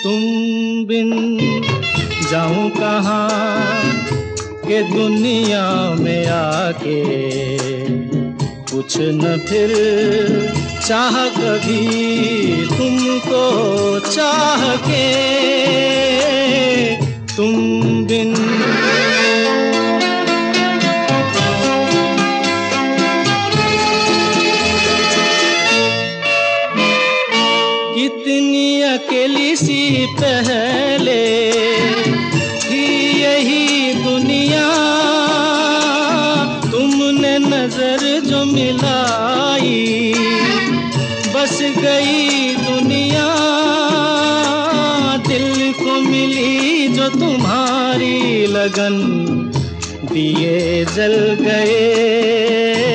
तुम बिन जाऊं कहाँ के दुनिया में आके, कुछ न फिर चाह कभी तुमको चाह के, तुम बिन। कितनी अकेली सी पहले थी यही दुनिया, तुमने नजर जो मिलाई बस गई दुनिया। दिल को मिली जो तुम्हारी लगन, दिए जल गए